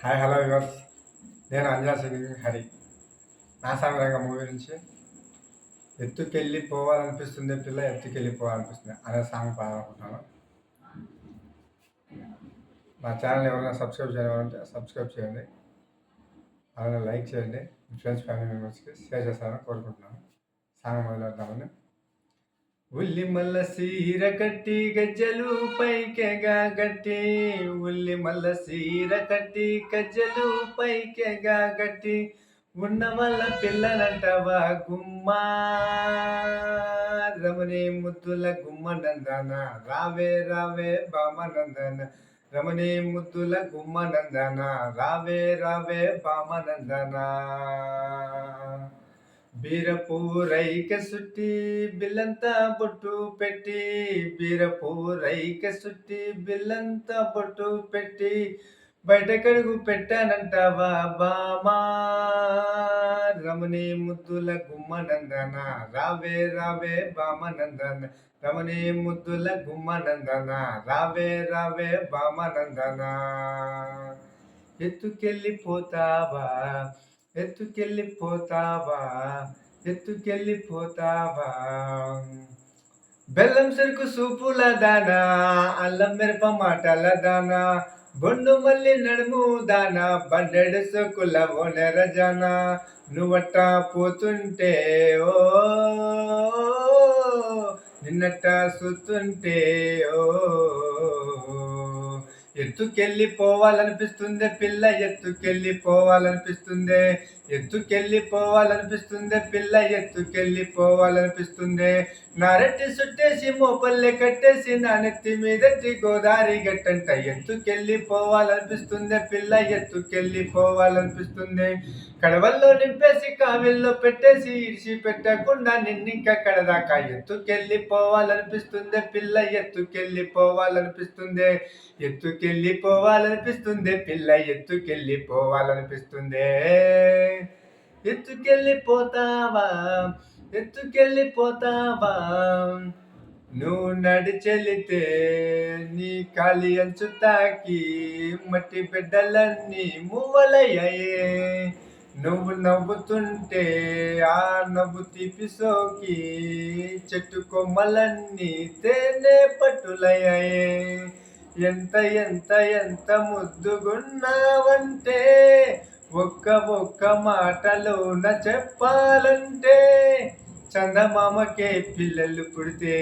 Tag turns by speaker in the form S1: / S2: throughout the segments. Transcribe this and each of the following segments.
S1: Hi hello viewers. నేను అంజనా సింగ్ హరి. నా Saamiranga movie నుంచి ఎత్తుకెళ్ళి పోవాలనిపిస్తుంది పిల్ల ఎత్తుకెళ్ళి పోవాలనిపిస్తుంది అనే సాంగ్ పాడాలనుకుంటున్నాను. నా ఛానల్ ఎవరైనా సబ్స్క్రైబ్ చేయాలంటే సబ్స్క్రైబ్ చేయండి, అలానే లైక్ చేయండి, మీ ఫ్రెండ్స్ ఫ్యామిలీ మెంబర్స్కి షేర్ చేస్తారని కోరుకుంటున్నాను. సాంగ్ మొదలెడదామని. ఉల్లి మల్ల సీర కట్టి గజ్జలు పైకెగా గట్టి, ఉల్లి మల్ల సీర కట్టి గజ్జలు పైకెగా గట్టి, ఉన్న వల్ల పిల్లలంటవా గుమ్మా రమణి ముద్దుల గుమ్మ నందన, రావే రావే బామ నందన, రమణి ముద్దుల గుమ్మ నందన, రావే రావే బామ నందన. బీరపూరైక సుట్టి బిల్లంతా బొట్టు పెట్టి, బీరపూరైక సుట్టి బిల్లంతా బొట్టు పెట్టి, బయట కడుగు పెట్టానంటావా బామా రమణి ముద్దుల గుమ్మ నందన, రావే రావే బామ నందన, రమణి ముద్దుల గుమ్మ నందన, రావే రావే బామ నందన. ఎత్తుకెళ్ళిపోతావా ఎత్తుకెళ్ళిపోతావా ఎత్తుకెళ్ళిపోతావా, బెల్లం చెరుకు సూపుల దానా, అల్లం మిరప మాటల దానా, బొండు మల్లి నడుము దానా, బండెడు సోకుల ఓనెర జానా, నువ్వట్ట పోతుంటే ఓ నిన్నట్ట సుతుంటే ఓ, ఎత్తుకెళ్ళిపోవాలనిపిస్తుంది పిల్ల ఎత్తుకెళ్ళిపోవాలనిపిస్తుంది, ఎత్తుకెళ్ళిపోవాలనిపిస్తుంది పిల్ల ఎత్తుకెళ్ళిపోవాలనిపిస్తుంది. నారెట్టి సుట్టేసి మోపల్లె కట్టేసి నా నెత్తి మీదట్టి గోదారి గట్టంట, ఎత్తుకెళ్ళిపోవాలనిపిస్తుంది పిల్ల ఎత్తుకెళ్ళిపోవాలనిపిస్తుంది. కడవల్లో నింపేసి కావిల్లో పెట్టేసి ఇడిచి పెట్టకుండా నిన్నింక కడదాకా, ఎత్తుకెళ్ళిపోవాలనిపిస్తుంది పిల్ల ఎత్తుకెళ్ళిపోవాలనిపిస్తుంది, ఎత్తుకెళ్ళిపోవాలనిపిస్తుంది పిల్ల ఎత్తుకెళ్ళిపోవాలనిపిస్తుంది. ఎత్తుకెళ్ళిపోతావా ఎత్తుకెళ్ళిపోతావా, నువ్వు నడిచెలితే నీ కాలి అంచు తాకి మట్టి బిడ్డలన్నీ మువ్వలయ్యాయే, నువ్వు నవ్వుతుంటే ఆ నవ్వు తీపి సోకి చెట్టు కొమ్మలన్నీ తేనె పట్టులయ్యాయే, ఎంత ఎంత ఎంత ముద్దుగున్నావంటే ఒక్క మాటలోన చెప్పాలంటే, చందమామకే పిల్లలు పుడితే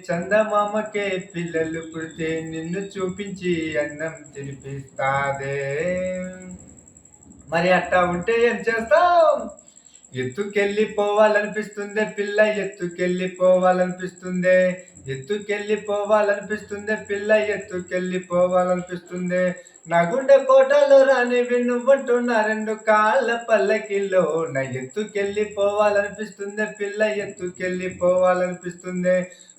S1: చందమామకే పిల్లలు పుడితే నిన్ను చూపించి అన్నం తినిపిస్తాదే. మరి అట్టా ఉంటే ఏం చేస్తాం? ఎత్తుకెళ్ళిపోవాలనిపిస్తుంది పిల్ల ఎత్తుకెళ్ళిపోవాలనిపిస్తుంది, ఎత్తుకెళ్ళిపోవాలనిపిస్తుంది పిల్ల ఎత్తుకెళ్ళిపోవాలనిపిస్తుంది. నా గుండె కోటలో రాని నువ్వంటూ నా రెండు కాళ్ళ పల్లకిలో, నా ఎత్తుకెళ్ళిపోవాలనిపిస్తుంది పిల్ల ఎత్తుకెళ్ళిపోవాలనిపిస్తుంది.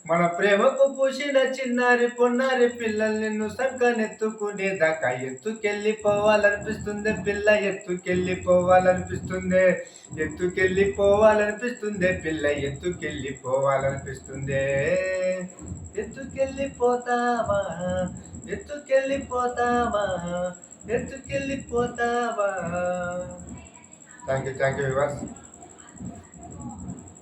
S1: మన ప్రేమకు పూసిన చిన్నారి పొన్నారి పిల్లల్ని నిన్ను సంకనెత్తుకునేదాకా, ఎత్తుకెళ్ళిపోవాలనిపిస్తుంది పిల్ల ఎత్తుకెళ్ళిపోవాలనిపిస్తుంది, ఎత్తుకెళ్ళిపోవాలనిపిస్తుంది పిల్ల ఎత్తుకెళ్ళిపోవాలనిపిస్తుంది. ఎత్తుకెళ్ళిపోతావా ఎత్తుకెళ్ళిపోతావా ఎత్తుకెళ్ళిపోతావా. Thank you viewers.